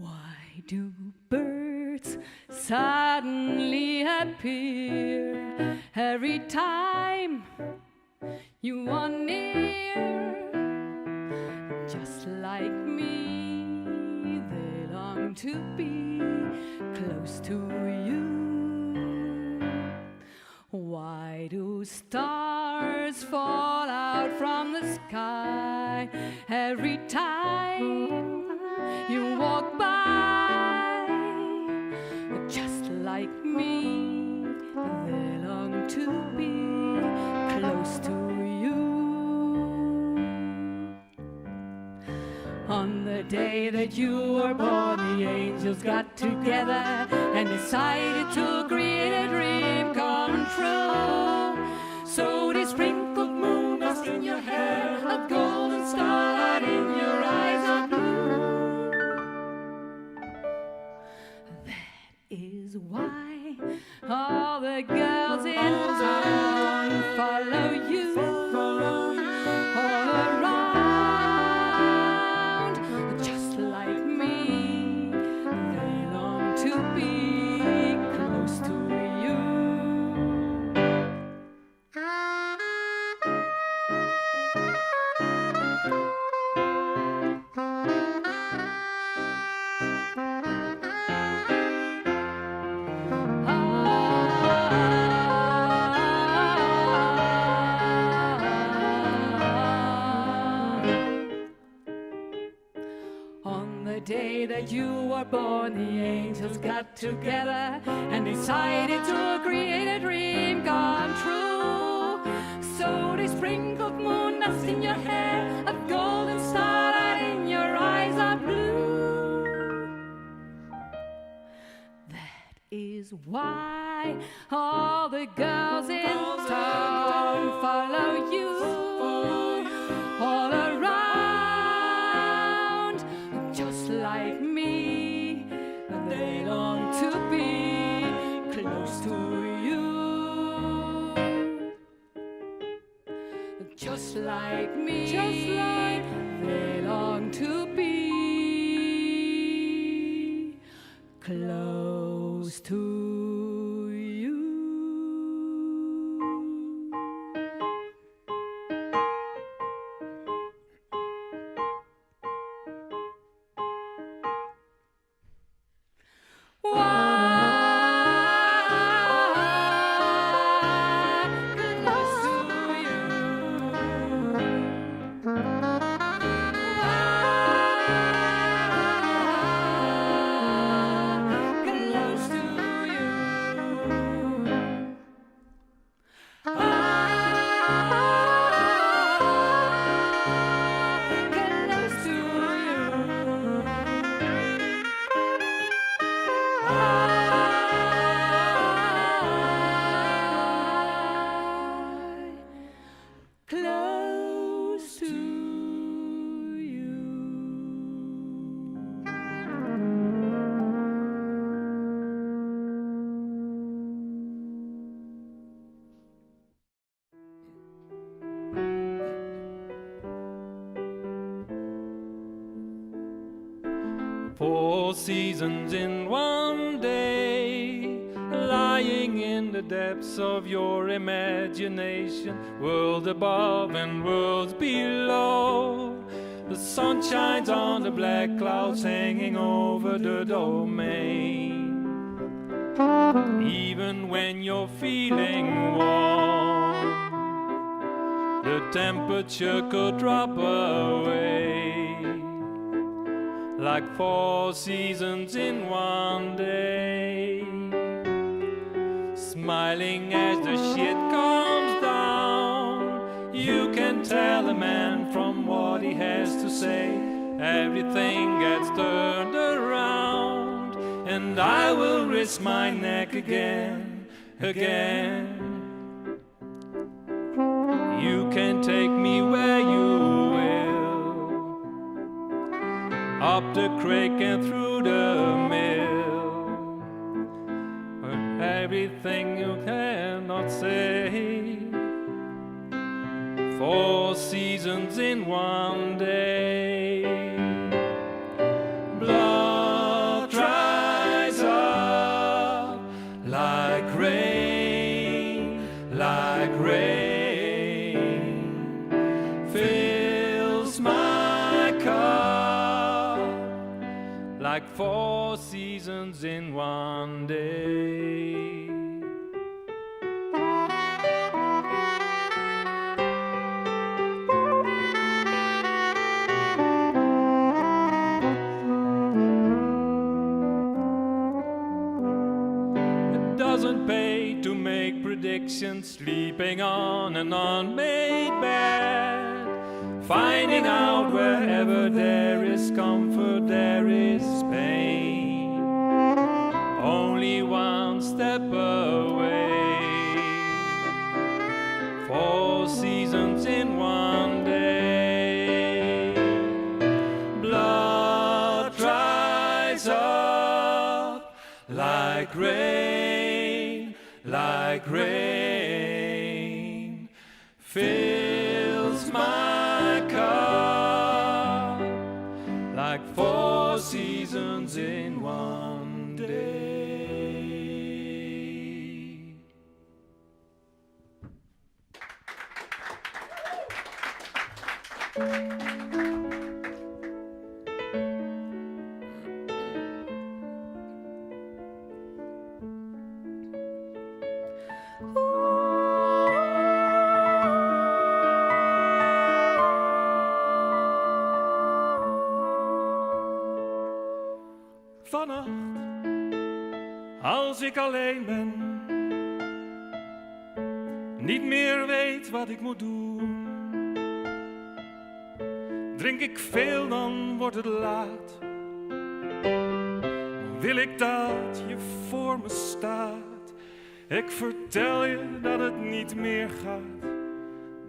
Why do birds suddenly appear every time you are near? Just like me, they long to be close to you. Why do stars fall out from the sky every time you walk by? Just like me, they long to be close to you. On the day that you were born, the angels got together and decided to create a dream come true. So they sprinkled moon dust in your hair, a golden starlight in your eyes of blue. That is why all the girls in town follow you all around. Just like me, they long to be close to you. On the day that you were born, the angels got together and decided to create a dream come true. So they sprinkled moon dust in your hair, a golden starlight in your eyes of blue. That is why all the girls in town follow you all around. Just like me, they long to be close to you. Just like me, they long to be close to you. Close to you. Four seasons in one day, lying in the depths of your imagination, world above and worlds below. The sun shines on the black clouds hanging over the domain. Even when you're feeling warm, the temperature could drop away. Like four seasons in one day, smiling as the shit comes down. You can tell a man from what he has to say. Everything gets turned around, and I will risk my neck again. You can take me where you will, up the creek and through the mill, but everything you cannot say. Four seasons in one day. Blood like rain, like rain, fills my cup, like 4 seasons in one day. Doesn't pay to make predictions, sleeping on an unmade bed, finding out wherever there is comfort, there is pain, only one step away, 4 seasons in one day. Blood dries up like rain, like rain, fills my cup, like 4 seasons in one day. Vannacht, als ik alleen ben, niet meer weet wat ik moet doen, drink ik veel, dan wordt het laat. Dan wil ik dat je voor me staat. Ik vertel je dat het niet meer gaat.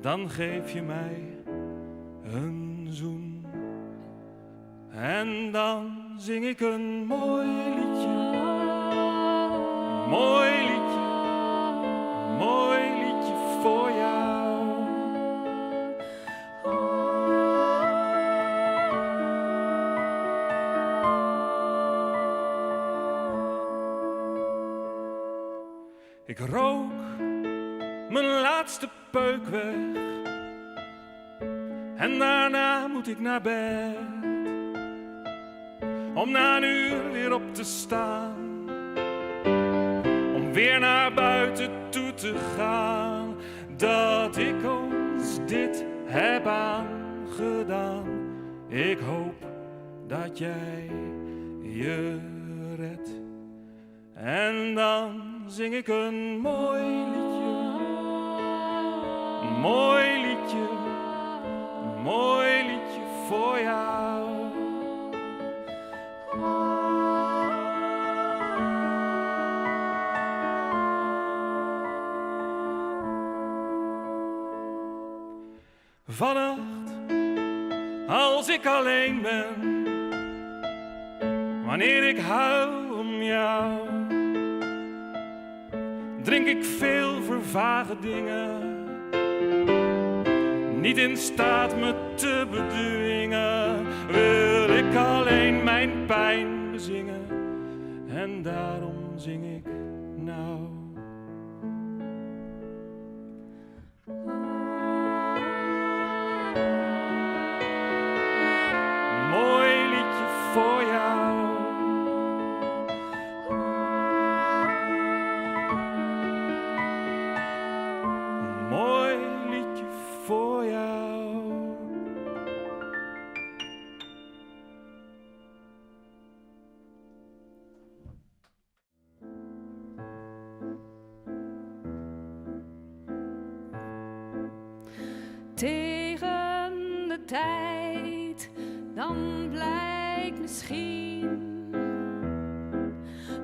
Dan geef je mij een zoen. En dan zing ik een mooi liedje. Mooi liedje. Mooi liedje voor jou. Ik rook mijn laatste peuk weg. En daarna moet ik naar bed. Om na een uur weer op te staan. Om weer naar buiten toe te gaan. Dat ik ons dit heb aangedaan. Ik hoop dat jij je redt. En dan zing ik een mooi liedje. Een mooi liedje. Een mooi liedje voor jou. Vannacht, als ik alleen ben, wanneer ik huil om jou, drink ik veel vervagen dingen, niet in staat me te bedwingen, wil ik alleen mijn pijn bezingen, en daarom zing ik nou. Mooi liedje voor jou. Mooi liedje voor jou. Tegen de tijd, dan blijkt misschien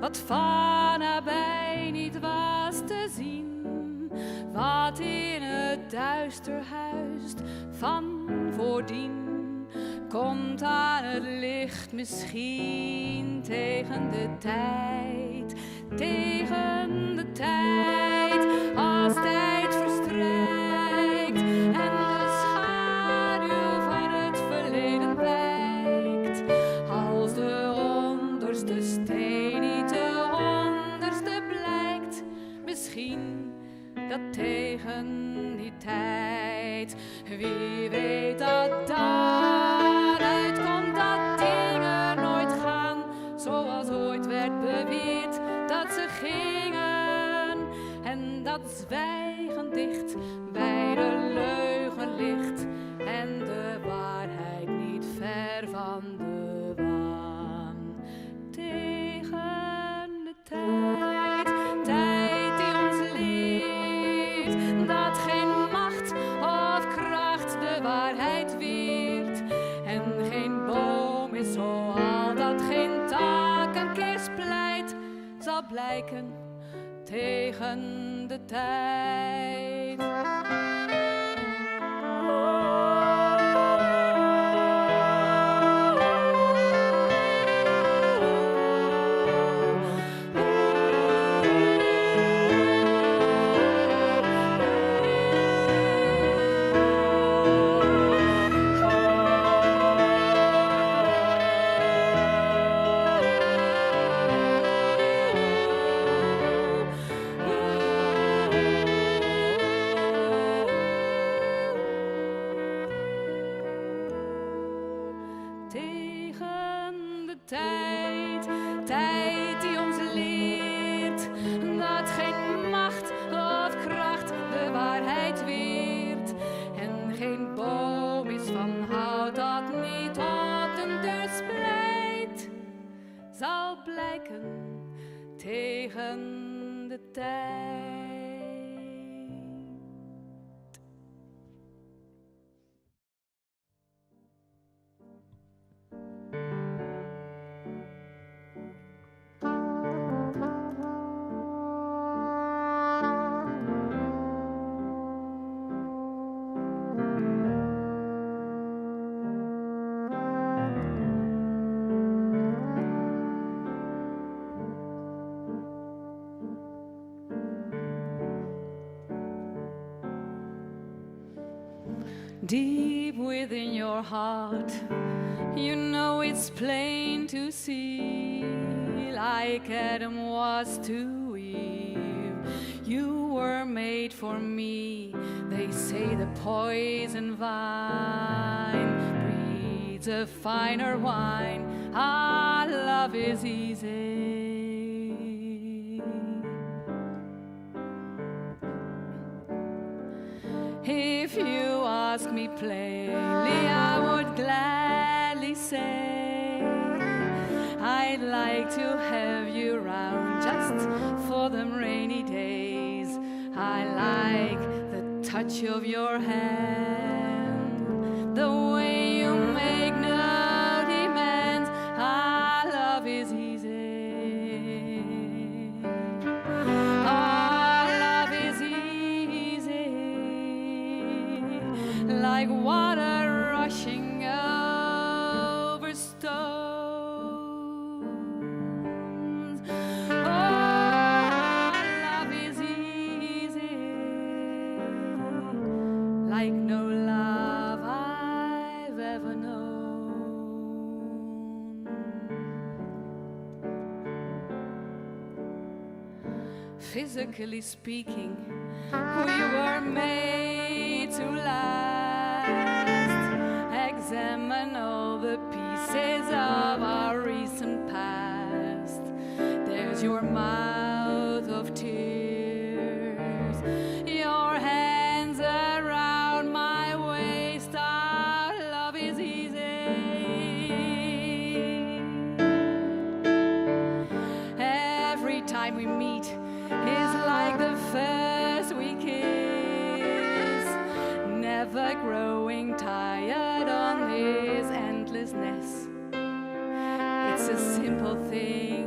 wat van nabij niet was te zien, wat in het duister huist van voordien, komt aan het licht misschien tegen de tijd, als tijd verstrijkt en de schaduw van het verleden wijkt, als de onderste steen niet de onderste blijkt, misschien dat tegen die tijd, wie weet dat daaruit komt dat dingen nooit gaan zoals ooit werd beweerd dat ze gingen. En dat zwijgen dicht bij de leugen ligt en de waarheid niet ver van de waan. Tegen de tijd die ons leert dat geen macht of kracht de waarheid weert. En geen boom is zo al dat geen tak een keer splijt, zal blijken tegen de tijd. Tegen de tijd die ons leert dat geen macht of kracht de waarheid weert. En geen boom is van hout dat niet op de deur splijt, zal blijken tegen de tijd. Deep within your heart, you know it's plain to see. Like Adam was to Eve, you were made for me. They say the poison vine breeds a finer wine. Our love is easy. If you ask me plainly, I would gladly say I'd like to have you round just for them rainy days. I like the touch of your hand, the way you make no demands. Our love is easy. Like water rushing over stones. Oh, love is easy, like no love I've ever known. Physically speaking, we were made to last. Examine all the pieces of our recent past. There's your mouth of tears, your hands around my waist. Our love is easy. Every time we meet is like the first we kiss, never growing tired on this endlessness. It's a simple thing.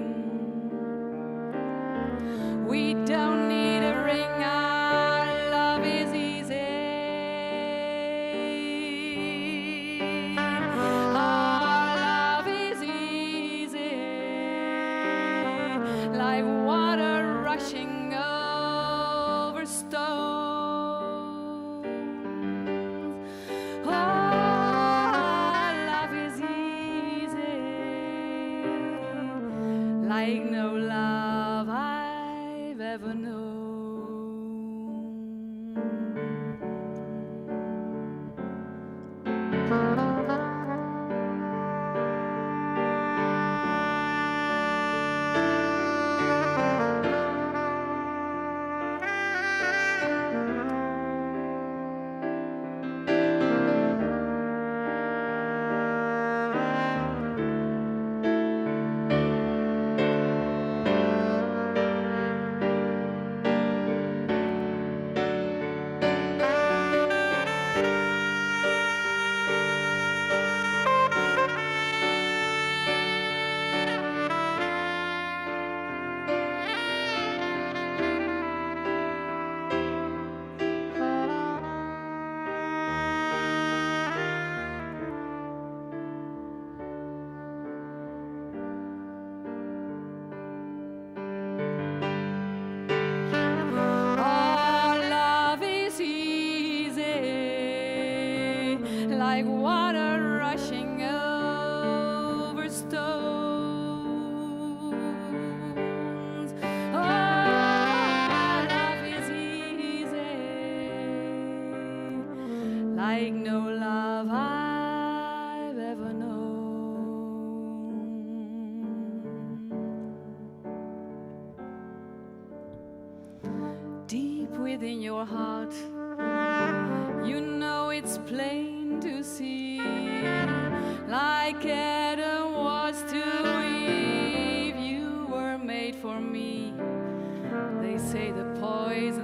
like no love I've ever known. Deep within your heart, you know it's plain to see, like Adam was to Eve, you were made for me. They say the poison